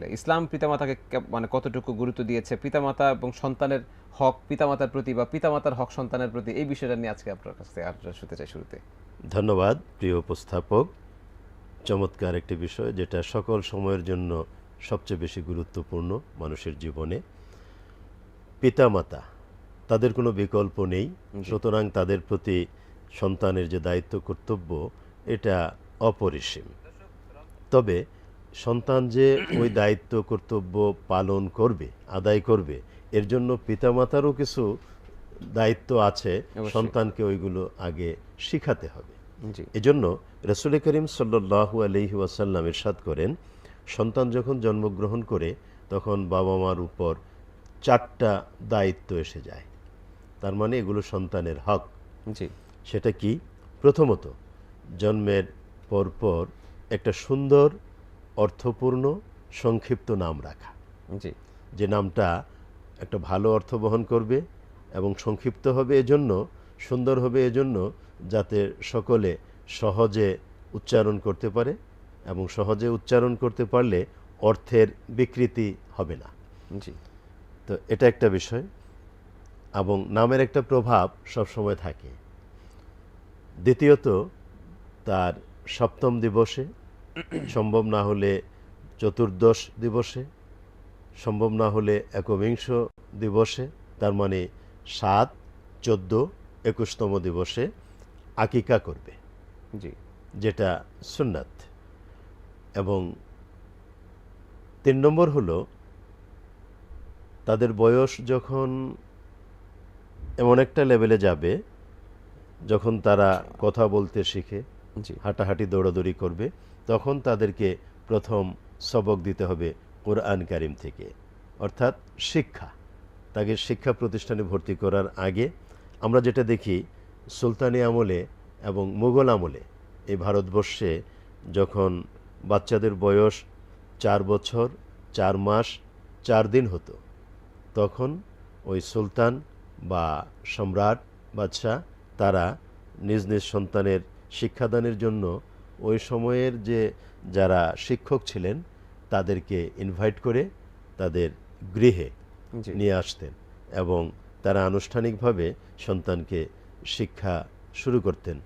আসলে ইসলাম পিতামাতাকে মানে কতটুকু গুরুত্ব দিয়েছে, পিতামাতা এবং সন্তানের হক পিতামাতার প্রতি বা পিতামাতার হক সন্তানের প্রতি, এই বিষয়টা নিয়ে আজকে আপনার কাছ থেকে আলোচনা শুনতে চাই শুরুতে। ধন্যবাদ প্রিয় উপস্থাপক। চমৎকার একটি বিষয় যেটা সকল সময়ের জন্য সবচেয়ে বেশি গুরুত্বপূর্ণ মানুষের জীবনে। পিতামাতা, তাদের কোনো বিকল্প নেই, সুতরাং তাদের প্রতি সন্তানের যে দায়িত্ব কর্তব্য এটা অপরিসীম। তবে সন্তান যে ওই দায়িত্ব কর্তব্য পালন করবে, আদায় করবে, এর জন্য পিতামাতারও কিছু দায়িত্ব আছে, সন্তানকে ওইগুলো আগে শিখাতে হবে। এজন্য রাসূল করিম সাল্লাল্লাহু আলাইহি ওয়াসাল্লাম ইরশাদ করেন, সন্তান যখন জন্মগ্রহণ করে তখন বাবা মার উপর 4টা দায়িত্ব এসে যায়। তার মানে এগুলো সন্তানের হক। সেটা কি? প্রথমত, জন্মের পরপর একটা সুন্দর অর্থপূর্ণ সংক্ষিপ্ত নাম রাখা, যে নামটা একটা ভালো অর্থ বহন করবে এবং সংক্ষিপ্ত হবে এজন্য, সুন্দর হবে এজন্য, যাতে সকলে সহজে উচ্চারণ করতে পারে, এবং সহজে উচ্চারণ করতে পারলে অর্থের বিকৃতি হবে না। তো এটা একটা বিষয়, এবং নামের একটা প্রভাব সবসময় থাকে। দ্বিতীয়ত, তার সপ্তম দিবসে, সম্ভব না হলে চতুর্দশ দিবসে, সম্ভব না হলে একবিংশ দিবসে, তার মানে 7, 14, 21তম দিবসে আকিকা করবে, যেটা সুন্নাত। এবং 3 নম্বর হলো, তাদের বয়স যখন এমন একটা লেভেলে যাবে যখন তারা কথা বলতে শিখে, হাঁটাহাঁটি দৌড়াদৌড়ি করবে, তখন তাদেরকে প্রথম সবক দিতে হবে কোরআন কারিম থেকে, অর্থাৎ শিক্ষা। তাকে শিক্ষা প্রতিষ্ঠানে ভর্তি করার আগে আমরা যেটা দেখি, সুলতানি আমলে এবং মুঘল আমলে এই ভারতবর্ষে যখন বাচ্চাদের বয়স 4 বছর 4 মাস 4 দিন হতো, তখন ওই সুলতান বা সম্রাট বাদশাহ তারা নিজ নিজ সন্তানের শিক্ষাদানের জন্য ওই সময়ের যে যারা শিক্ষক ছিলেন তাদেরকে ইনভাইট করে তাদের গৃহে নিয়ে আসতেন, এবং তারা আনুষ্ঠানিকভাবে সন্তানকে শিক্ষা শুরু করতেন।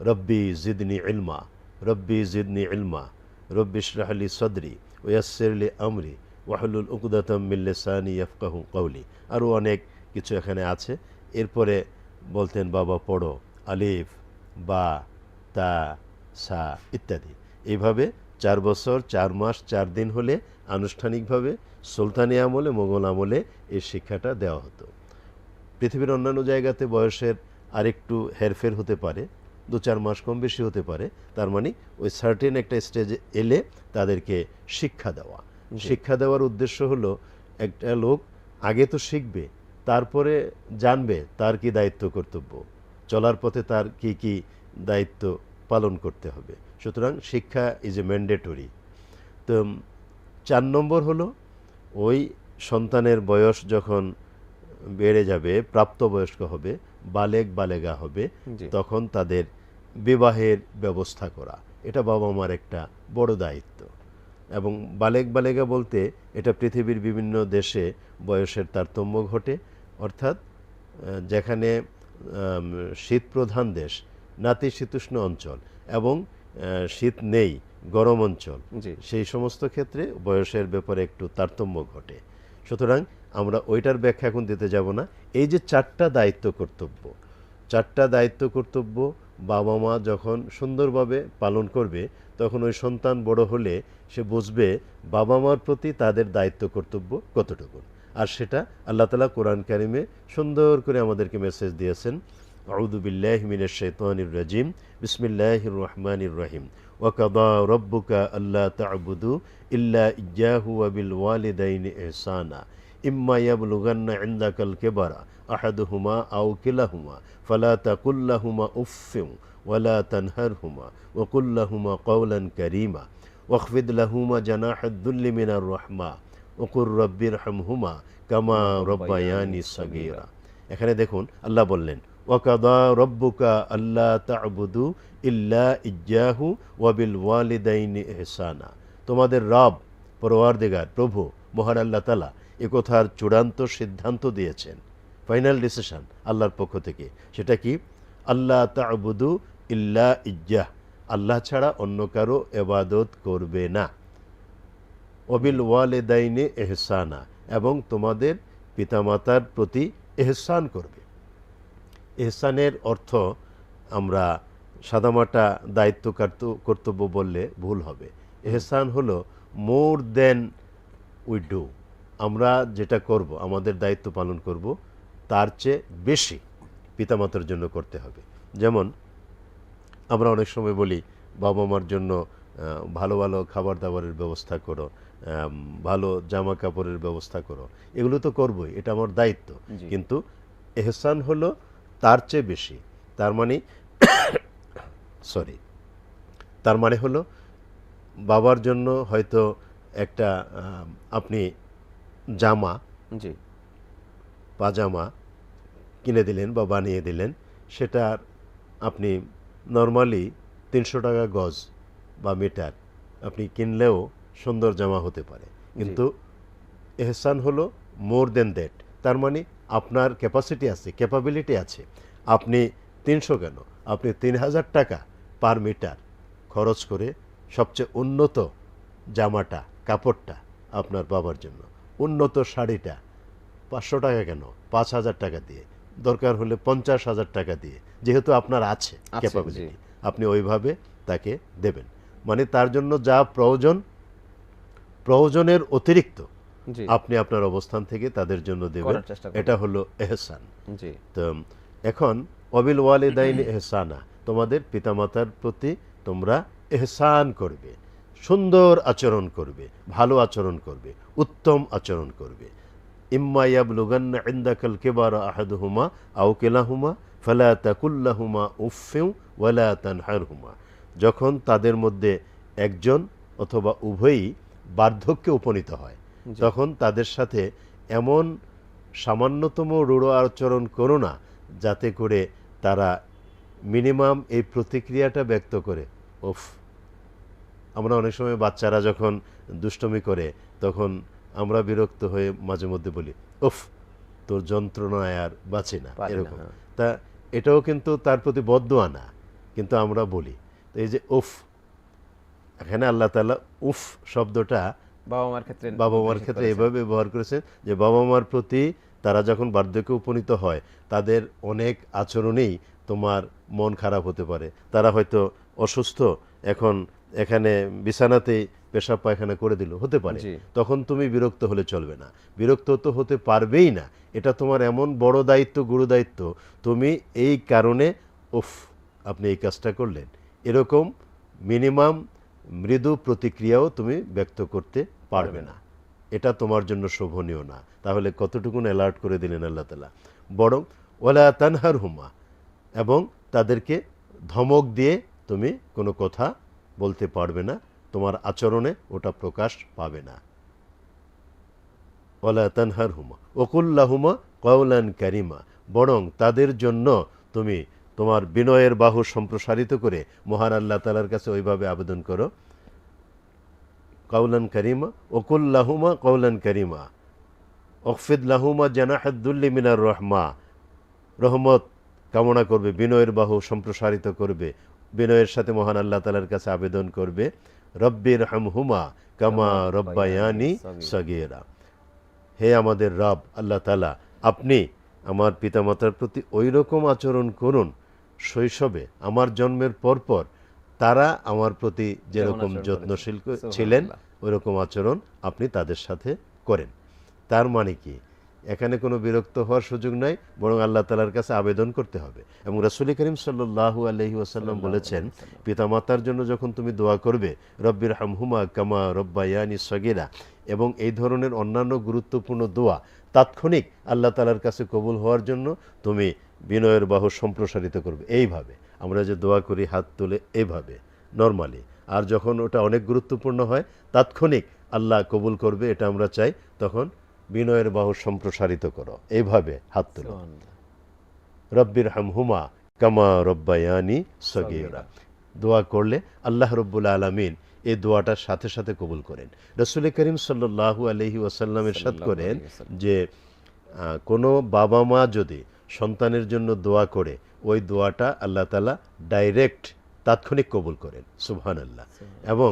রব্বি জিদনি ইলমা, রব্বি জিদনি ইলমা, রব্বি ইশরাহ লি সদরি ওয়াসসির লি আমরি ওয়াহলুল উকদাতাম মিন লিসানি ইয়াফকাহু কওলি। আরও অনেক কিছু এখানে আছে। এরপরে বলতেন, বাবা পড়ো, আলিফ বা তা সা ইত্যাদি। এইভাবে 4 বছর 4 মাস 4 দিন হলে আনুষ্ঠানিকভাবে সুলতানি আমলে, মোগল আমলে এই শিক্ষাটা দেওয়া হতো। পৃথিবীর অন্যান্য জায়গাতে বয়সের আরেকটু হেরফের হতে পারে, 2-4 মাস কম বেশি হতে পারে। তার মানে ওই সার্টেন একটা স্টেজে এলে তাদেরকে শিক্ষা দেওয়া। শিক্ষা দেওয়ার উদ্দেশ্য হলো, একটা লোক আগে তো শিখবে, তারপরে জানবে তার কি দায়িত্ব কর্তব্য, চলার পথে তার কি কি দায়িত্ব পালন করতে হবে। সুতরাং শিক্ষা ইজ এ ম্যান্ডেটরি। তো 4 নম্বর হলো, ওই সন্তানের বয়স যখন বেড়ে যাবে, প্রাপ্তবয়স্ক হবে, বালেগ বালেগা হবে, তখন তাদের বিবাহের ব্যবস্থা করা। এটা বাবা মার একটা বড় দায়িত্ব। এবং বালেগ বালেগা বলতে এটা পৃথিবীর বিভিন্ন দেশে বয়সের তারতম্য ঘটে, অর্থাৎ যেখানে শীত প্রধান দেশ, নাতিশীতোষ্ণ অঞ্চল, এবং শীত নেই, গরম অঞ্চল, সেই সমস্ত ক্ষেত্রে বয়সের ব্যাপারে একটু তারতম্য ঘটে। সুতরাং আমরা ওইটার ব্যাখ্যা এখন দিতে যাব না। এই যে 4টা দায়িত্ব কর্তব্য, 4টা দায়িত্ব কর্তব্য বাবা মা যখন সুন্দরভাবে পালন করবে, তখন ওই সন্তান বড় হলে সে বুঝবে বাবা মার প্রতি তাদের দায়িত্ব কর্তব্য কতটুকু। আর সেটা আল্লাহ তাআলা কোরআন কারিমে সুন্দর করে আমাদেরকে মেসেজ দিয়েছেন। আউযু বিল্লাহি মিনাশ শাইতানির রাজিম, বিসমিল্লাহির রহমানির রহিম। ওয়া কাদা রাব্বুকা আল্লা তা'বুদু ইল্লা ইয়্যাহু ওয়া বিল ওয়ালিদাইনি ইহসানা ইম্মা ইয়াবলুগান্না ইনদাকাল কিবারা আহাদুহুমা আও কিলাহুমা ফালা তাকুল লাহুমা উফফিন ওয়ালা তানহারহুমা ওয়া কুল লাহুমা কাওলান কারীমা ওয়াখফিদ লাহুমা জানাহাদ দুল্লি মিনার রাহমা ওয়া কুর রাব্বিরহামহুমা কামা রাব্বায়ানি সাগীরা। এখানে দেখুন আল্লাহ বললেন, ওয়া কাদা রাব্বুকা আল্লা তা'বুদু ইল্লা ইয়্যাহু ওয়া বিল ওয়ালিদাইনি ইহসানা। তোমাদের রব পরওয়ারদিগার প্রভু মহান আল্লাহ তাআলা এ কথার চূড়ান্ত সিদ্ধান্ত দিয়েছেন, ফাইনাল ডিসিশন আল্লাহর পক্ষ থেকে। সেটা কি? আল্লাহ তা'বুদু ইল্লা ইয়্যাহ, আল্লাহ ছাড়া অন্য কারো ইবাদত করবে না। ওয়াবিল ওয়ালিদাইনি ইহসানা, এবং তোমাদের পিতামাতার প্রতি ইহসান করবে। ইহসানের অর্থ আমরা সাদামাটা দায়িত্ব কর্তব্য বললে ভুল হবে। ইহসান হলো মোর দেন উই ডু, আমরা যেটা করব, আমাদের দায়িত্ব পালন করব, তার চেয়ে বেশি পিতামাতার জন্য করতে হবে। যেমন আমরা অনেক সময় বলি বাবা মার জন্য ভালো ভালো খাবার দাবারের ব্যবস্থা করো, ভালো জামা কাপড়ের ব্যবস্থা করো, এগুলো তো করবই, এটা আমার দায়িত্ব। কিন্তু ইহসান হলো তার চেয়ে বেশি। তার মানে হলো বাবার জন্য হয়তো একটা আপনি জামা, পাজামা কিনে দিলেন বা বানিয়ে দিলেন, সেটার আপনি নর্মালি 300 টাকা গজ বা মিটার আপনি কিনলেও সুন্দর জামা হতে পারে, কিন্তু ইহসান হলো মোর দেন দ্যাট। তার মানে আপনার ক্যাপাসিটি আছে, ক্যাপাবিলিটি আছে, আপনি 300 কেন, আপনি 3000 টাকা পার মিটার খরচ করে সবচেয়ে উন্নত জামাটা, কাপড়টা আপনার বাবার জন্য, উন্নত শাড়িটা 500 টাকা কেন, 5000 টাকা দিয়ে, দরকার হলে 50,000 টাকা দিয়ে, যেহেতু আপনার আছে ক্যাপাবিলিটি, আপনি ওইভাবে তাকে দেবেন। মানে তার জন্য যা প্রয়োজনের অতিরিক্ত আপনি আপনার অবস্থান থেকে তাদের জন্য দেবেন, এটা হলো ইহসান। তো এখন ওয়াবিল ওয়ালিদাইনি ইহসানা, তোমাদের পিতামাতার প্রতি তোমরা ইহসান করবে, সুন্দর আচরণ করবে, ভালো আচরণ করবে, উত্তম আচরণ করবে। ইম্মা ইয়াবলুগান্না ইনদাকাল কিবারা আহাদুহুমা আও কিলাহুমা ফালা তাকুল লাহুমা উফফিন ওয়ালা তানহারহুমা, যখন তাদের মধ্যে একজন অথবা উভয়ই বার্ধক্যে উপনীত হয়, তখন তাদের সাথে এমন সামান্যতম রূঢ় আচরণ করো না যাতে করে তারা মিনিমাম এই প্রতিক্রিয়াটা ব্যক্ত করে, উফ। আমরা অনেক সময় বাচ্চারা যখন দুষ্টমি করে তখন আমরা বিরক্ত হয়ে মাঝে মধ্যে বলি, উফ তোর যন্ত্রণায় আর বাঁচি না, এরকম। তা এটাও কিন্তু তার প্রতি বদদোয়া না, কিন্তু আমরা বলি। তো এই যে উফ, এখানে আল্লাহ তাআলা উফ শব্দটা বাবা মার ক্ষেত্রে এভাবে ব্যবহার করেছেন যে বাবা মার প্রতি তারা যখন বার্ধক্যে উপনীত হয় তাদের অনেক আচরণেই তোমার মন খারাপ হতে পারে। তারা হয়তো অসুস্থ, এখন এখানে বিছানাতেই পেশাব পায়খানা করে দিল, হতে পারে, তখন তুমি বিরক্ত হলে চলবে না, বিরক্ত তো হতে পারবেই না, এটা তোমার এমন বড় দায়িত্ব, গুরু দায়িত্ব, তুমি এই কারণে উফ আপনি এই কাজটা করলেন, এরকম মিনিমাম মৃদু প্রতিক্রিয়াও তুমি ব্যক্ত করতে পারবে না, এটা তোমার জন্য শোভনীয় না। তাহলে কতটুকুন অ্যালার্ট করে দিলেন আল্লাহ তাআলা। বরং ওয়ালা তানহারহুমা, এবং তাদেরকে ধমক দিয়ে তুমি কোনো কথা বলতে পারবে না, তোমার আচরণে ওটা প্রকাশ পাবে না। ওয়ালা তানহারহুমা ওয়াকুল লাহুমা কাওলান কারীমা, বরং তাদের জন্য তুমি তোমার বিনয়ের বাহু সম্প্রসারিত করে মহান আল্লাহ তাআলার কাছে ওইভাবে আবেদন করো, কাওলান কারীমা ওয়াকুল লাহুমা কাওলান কারীমা ওয়াখফিদ লাহুমা জানাহাদ দুল্লি মিনার রাহমা, রহমত কামনা করবে, বিনয়ের বাহু সম্প্রসারিত করবে, বিনয়ের সাথে মহান আল্লাহ তাআলার কাছে আবেদন করবে, রব্বির হামহুমা কামা রব্বায়ানি সগীরা, হে আমাদের রব আল্লাহ তাআলা, আপনি আমার পিতামাতার প্রতি ওই রকম আচরণ করুন শৈশবে, আমার জন্মের পরপর তারা আমার প্রতি যেরকম যত্নশীল ছিলেন ওই রকম আচরণ আপনি তাদের সাথে করেন। তার মানে কি, এখানে কোনো বিরক্ত হওয়ার সুযোগ নাই, বরং আল্লাহ তাআলার কাছে আবেদন করতে হবে। এবং রাসূল করিম সাল্লাল্লাহু আলাইহি ওয়াসাল্লাম বলেছেন, পিতামাতার জন্য যখন তুমি দোয়া করবে রব্বির হামহুমা কামা রব্বায়ানি সগীরা, এবং এই ধরনের অন্যান্য গুরুত্বপূর্ণ দোয়া তাৎক্ষণিক আল্লাহ তাআলার কাছে কবুল হওয়ার জন্য তুমি বিনয়ের বাহু সম্প্রসারিত করবে। এইভাবে আমরা যে দোয়া করি হাত তুলে, এইভাবে নরমালি, আর যখন ওটা অনেক গুরুত্বপূর্ণ হয় তাৎক্ষণিক আল্লাহ কবুল করবে এটা আমরা চাই, তখন বিনয়ের বাহু সম্প্রসারিত করো, এইভাবে হাত তুলো, রব্বির হামহুমা কামা রব্বায়ানি সগীরা। দোয়া করলে আল্লাহ রব্বুল আলামিন এই দোয়াটার সাথে সাথে কবুল করেন। রাসূল করিম সাল্লাল্লাহু আলাইহি ওয়াসাল্লাম ইরশাদ করেন যে কোনো বাবা মা যদি সন্তানের জন্য দোয়া করে ওই দোয়াটা আল্লাহ তাআলা ডাইরেক্ট তাৎক্ষণিক কবুল করেন, সুবহানাল্লাহ। এবং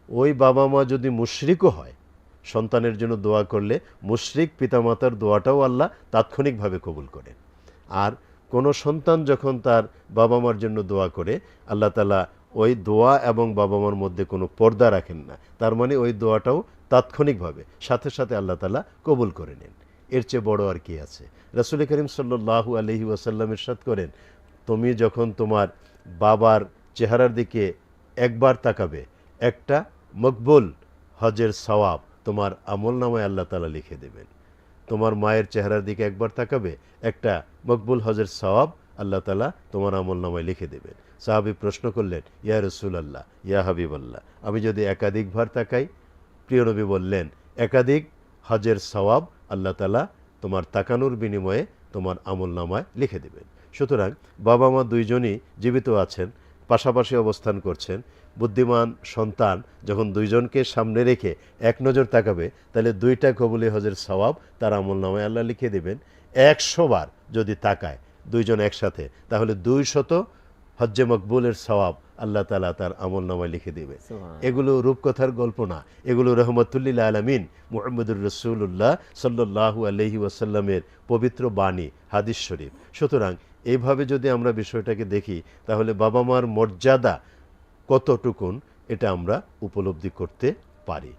ওই বাবা মা যদি মুশরিকও হয়, সন্তানের জন্য দোয়া করলে মুশরিক পিতামাতার দোয়াটাও আল্লাহ তাৎক্ষণিকভাবে কবুল করেন। আর কোনো সন্তান যখন তার বাবা মার জন্য দোয়া করে, আল্লাহ তাআলা ওই দোয়া এবং বাবা মার মধ্যে কোনো পর্দা রাখেন না, তার মানে ওই দোয়াটাও তাৎক্ষণিকভাবে সাথে সাথে আল্লাহ তাআলা কবুল করে নেন। এর চেয়ে বড় আর কি আছে? রাসূল করিম সাল্লাল্লাহু আলাইহি ওয়াসাল্লাম ইরশাদ করেন, তুমি যখন তোমার বাবার চেহারার দিকে একবার তাকাবে, একটা মকবুল হজের সওয়াব তোমার আমলনামায় আল্লাহ তাআলা লিখে দেবেন। তোমার মায়ের চেহারার দিকে একবার তাকাবে, একটা মকবুল হজের সওয়াব আল্লাহ তাআলা তোমার আমলনামায় লিখে দেবেন। সাহাবী প্রশ্ন করলেন, ইয়া রাসূলুল্লাহ, ইয়া হাবিবাল্লাহ, আমি যদি একাধিকবার তাকাই? প্রিয় নবী বললেন, একাধিক হজের সওয়াব আল্লাহ তাআলা তোমার তাকানোর বিনিময়ে তোমার আমলনামায় লিখে দেবেন। সুতরাং বাবা মা দুইজনই জীবিত আছেন, পাশাপাশি অবস্থান করছেন। বুদ্ধিমান সন্তান যখন দুইজনকে সামনে রেখে এক নজর তাকাবে, তাহলে দুইটা কবুলি হজের সওয়াব তার আমলনামায় আল্লাহ লিখে দেবেন। 100 বার যদি তাকায় দুইজন একসাথে, তাহলে 200 হজ্জে মকবুলের সওয়াব আল্লাহ তাআলা তার আমলনামায় লিখে দেবে। এগুলো রূপকথার গল্প না, এগুলো রহমতুল্লিল আলামিন মুহাম্মদুর রাসূলুল্লাহ সাল্লাল্লাহু আলাইহি ওয়াসাল্লামের পবিত্র বাণী, হাদিস শরীফ। সুতরাং এইভাবে যদি আমরা বিষয়টাকে দেখি, তাহলে বাবা মার মর্যাদা কতটুকুন এটা আমরা উপলব্ধি করতে পারি।